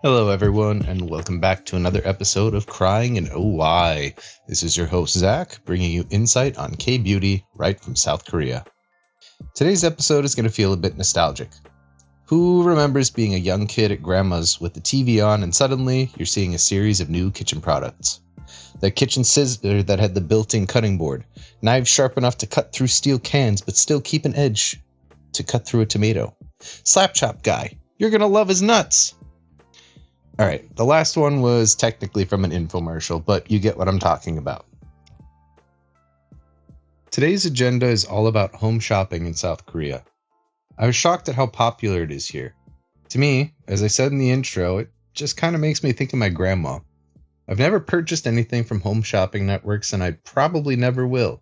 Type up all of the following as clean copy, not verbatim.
Hello, everyone, and welcome back to another episode of Crying in OY. This is your host, Zach, bringing you insight on K-beauty right from South Korea. Today's episode is going to feel a bit nostalgic. Who remembers being a young kid at grandma's with the TV on and suddenly you're seeing a series of new kitchen products? That kitchen scissor that had the built-in cutting board, knives sharp enough to cut through steel cans but still keep an edge to cut through a tomato. Slap chop guy, you're going to love his nuts! Alright, the last one was technically from an infomercial, but you get what I'm talking about. Today's agenda is all about home shopping in South Korea. I was shocked at how popular it is here. To me, as I said in the intro, it just kind of makes me think of my grandma. I've never purchased anything from home shopping networks, and I probably never will.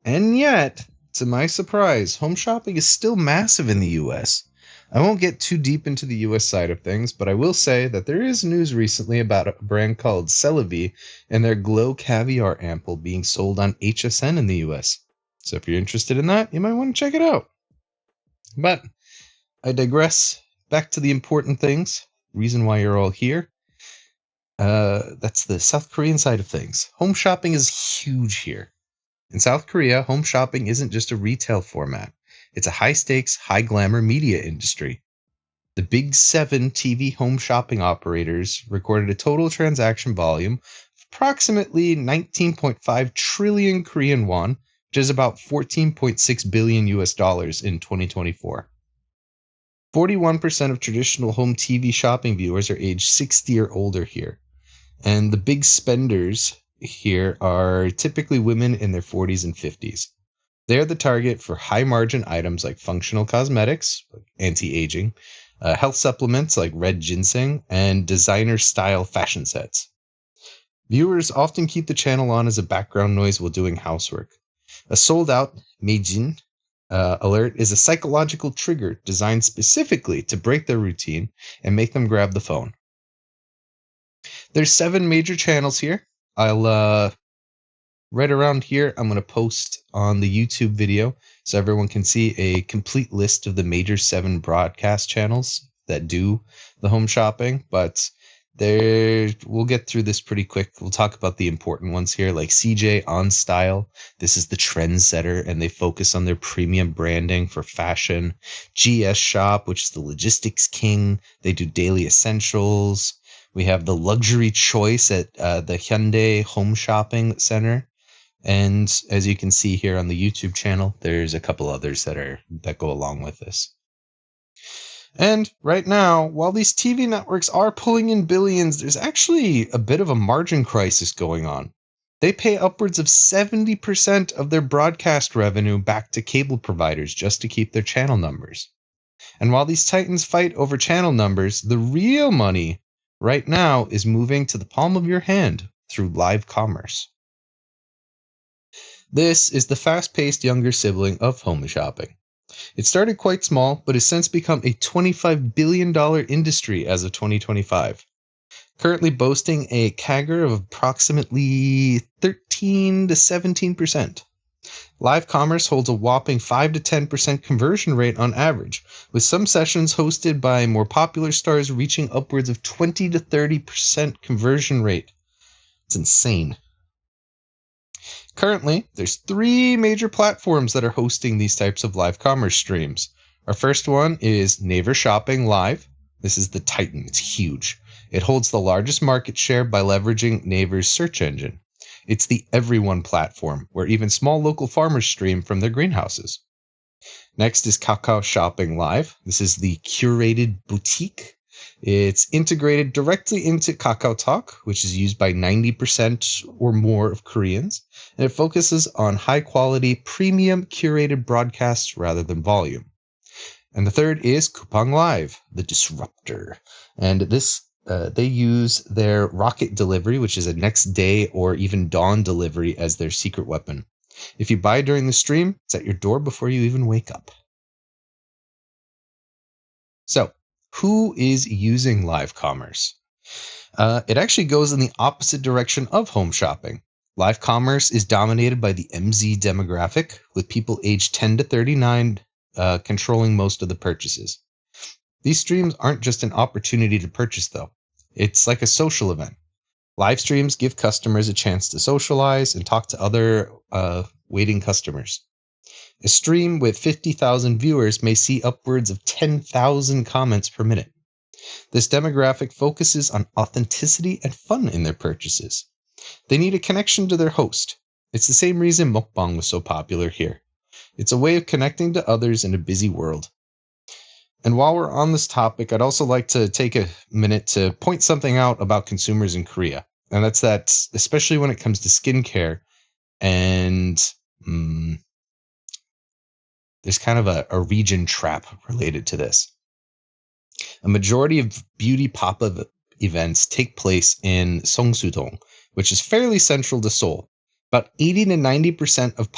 And yet, to my surprise, home shopping is still massive in the US. I won't get too deep into the US side of things, but I will say that there is news recently about a brand called Celavi and their Glow Caviar Ampoule being sold on HSN in the US. So if you're interested in that, you might want to check it out. But I digress. Back to the important things. Reason why you're all here. That's the South Korean side of things. Home shopping is huge here. In South Korea, home shopping isn't just a retail format. It's a high-stakes, high-glamour media industry. The Big 7 TV home shopping operators recorded a total transaction volume of approximately 19.5 trillion Korean won, which is about 14.6 billion US dollars in 2024. 41% of traditional home TV shopping viewers are aged 60 or older here. And the big spenders here are typically women in their 40s and 50s. They're the target for high-margin items like functional cosmetics, like anti-aging, health supplements like red ginseng, and designer-style fashion sets. Viewers often keep the channel on as a background noise while doing housework. A sold-out Mae-jin alert is a psychological trigger designed specifically to break their routine and make them grab the phone. There's 7 major channels here. Right around here, I'm going to post on the YouTube video so everyone can see a complete list of the major 7 broadcast channels that do the home shopping. But we'll get through this pretty quick. We'll talk about the important ones here, like CJ OnStyle. This is the trendsetter, and they focus on their premium branding for fashion. GS Shop, which is the logistics king. They do daily essentials. We have the luxury choice at the Hyundai Home Shopping Center. And as you can see here on the YouTube channel, there's a couple others that go along with this. And right now, while these TV networks are pulling in billions, there's actually a bit of a margin crisis going on. They pay upwards of 70% of their broadcast revenue back to cable providers just to keep their channel numbers. And while these titans fight over channel numbers, the real money right now is moving to the palm of your hand through live commerce. This is the fast-paced younger sibling of home shopping. It started quite small, but has since become a $25 billion industry as of 2025, currently boasting a CAGR of approximately 13 to 17%. Live commerce holds a whopping 5 to 10% conversion rate on average, with some sessions hosted by more popular stars reaching upwards of 20 to 30% conversion rate. It's insane. Currently, there's 3 major platforms that are hosting these types of live commerce streams. Our first one is Naver Shopping Live. This is the titan. It's huge. It holds the largest market share by leveraging Naver's search engine. It's the everyone platform, where even small local farmers stream from their greenhouses. Next is Kakao Shopping Live. This is the curated boutique. It's integrated directly into Kakao Talk, which is used by 90% or more of Koreans, and it focuses on high-quality, premium, curated broadcasts rather than volume. And the third is Coupang Live, the disruptor. And this they use their rocket delivery, which is a next day or even dawn delivery, as their secret weapon. If you buy during the stream, it's at your door before you even wake up. So, who is using live commerce? It actually goes in the opposite direction of home shopping. Live commerce is dominated by the MZ demographic, with people aged 10 to 39 controlling most of the purchases. These streams aren't just an opportunity to purchase, though. It's like a social event. Live streams give customers a chance to socialize and talk to other waiting customers. A stream with 50,000 viewers may see upwards of 10,000 comments per minute. This demographic focuses on authenticity and fun in their purchases. They need a connection to their host. It's the same reason mukbang was so popular here. It's a way of connecting to others in a busy world. And while we're on this topic, I'd also like to take a minute to point something out about consumers in Korea. And that's that, especially when it comes to skincare, and there's kind of a region trap related to this. A majority of beauty pop-up events take place in Seongsu-dong, which is fairly central to Seoul. About 80 to 90% of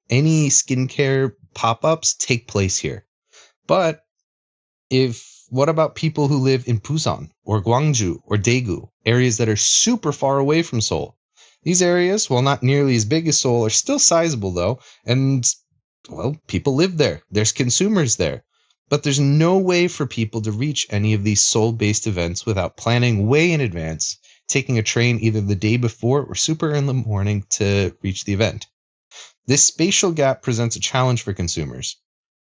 any skincare pop-ups take place here. But what about people who live in Busan or Gwangju or Daegu, areas that are super far away from Seoul? These areas, while not nearly as big as Seoul, are still sizable though, and well, people live there. There's consumers there. But there's no way for people to reach any of these Seoul-based events without planning way in advance, taking a train either the day before or super in the morning to reach the event. This spatial gap presents a challenge for consumers.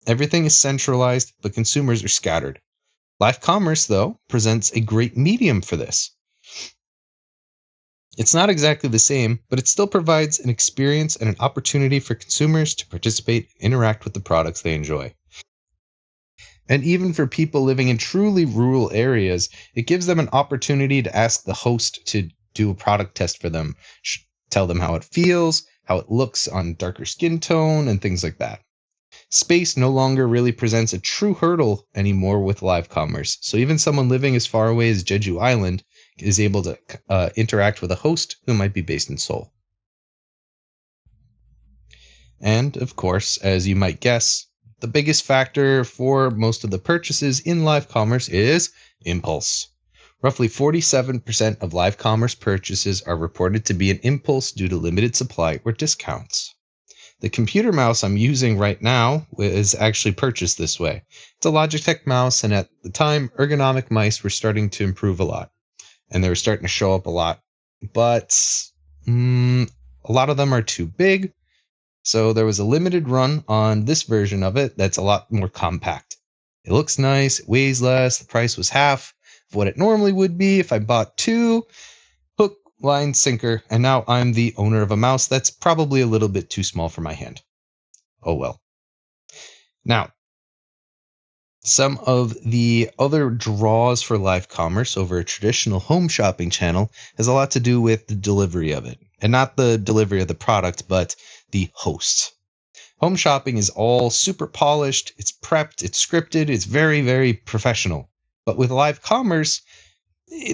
Everything is centralized, but consumers are scattered. Live commerce, though, presents a great medium for this. It's not exactly the same, but it still provides an experience and an opportunity for consumers to participate and interact with the products they enjoy. And even for people living in truly rural areas, it gives them an opportunity to ask the host to do a product test for them, tell them how it feels, how it looks on darker skin tone, and things like that. Space no longer really presents a true hurdle anymore with live commerce, so even someone living as far away as Jeju Island is able to interact with a host who might be based in Seoul. And, of course, as you might guess, the biggest factor for most of the purchases in live commerce is impulse. Roughly 47% of live commerce purchases are reported to be an impulse due to limited supply or discounts. The computer mouse I'm using right now is actually purchased this way. It's a Logitech mouse, and at the time, ergonomic mice were starting to improve a lot. And they were starting to show up a lot. But a lot of them are too big. So there was a limited run on this version of it that's a lot more compact. It looks nice, it weighs less, the price was half of what it normally would be if I bought two. Hook, line, sinker, and now I'm the owner of a mouse that's probably a little bit too small for my hand. Oh well. Now, some of the other draws for live commerce over a traditional home shopping channel has a lot to do with the delivery of it. And not the delivery of the product, but the host. Home shopping is all super polished, it's prepped, it's scripted, it's very, very professional. But with live commerce,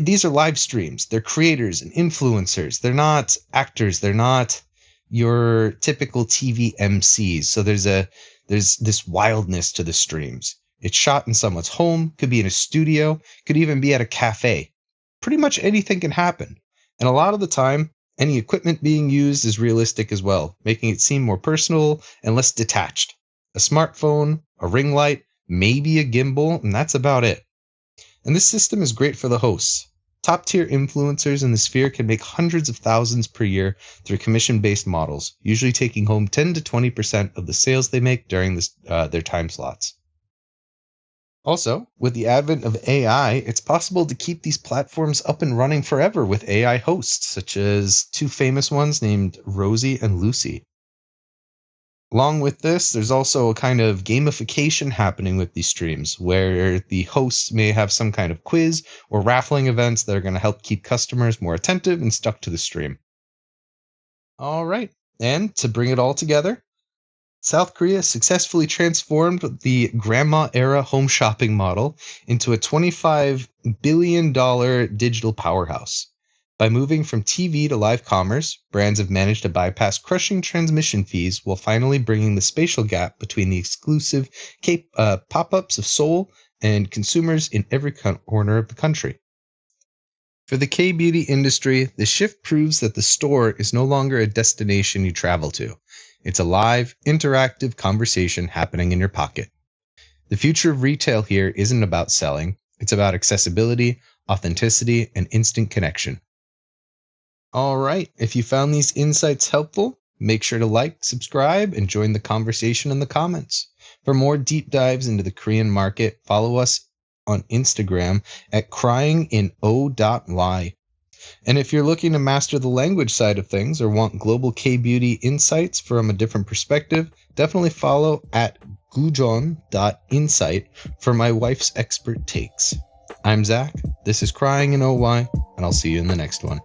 these are live streams. They're creators and influencers. They're not actors. They're not your typical TV MCs. So there's this wildness to the streams. It's shot in someone's home, could be in a studio, could even be at a cafe. Pretty much anything can happen. And a lot of the time, any equipment being used is realistic as well, making it seem more personal and less detached. A smartphone, a ring light, maybe a gimbal, and that's about it. And this system is great for the hosts. Top-tier influencers in the sphere can make hundreds of thousands per year through commission-based models, usually taking home 10 to 20% of the sales they make during their time slots. Also, with the advent of AI, it's possible to keep these platforms up and running forever with AI hosts, such as two famous ones named Rozy and Lucy. Along with this, there's also a kind of gamification happening with these streams, where the hosts may have some kind of quiz or raffling events that are going to help keep customers more attentive and stuck to the stream. All right, and to bring it all together, South Korea successfully transformed the grandma-era home shopping model into a $25 billion digital powerhouse. By moving from TV to live commerce, brands have managed to bypass crushing transmission fees while finally bringing the spatial gap between the exclusive pop-ups of Seoul and consumers in every corner of the country. For the K-beauty industry, the shift proves that the store is no longer a destination you travel to. It's a live, interactive conversation happening in your pocket. The future of retail here isn't about selling. It's about accessibility, authenticity, and instant connection. All right, if you found these insights helpful, make sure to like, subscribe, and join the conversation in the comments. For more deep dives into the Korean market, follow us on Instagram at cryingino.y. And if you're looking to master the language side of things or want global K-beauty insights from a different perspective, definitely follow at gujon.insight for my wife's expert takes. I'm Zach, this is Crying in OY, and I'll see you in the next one.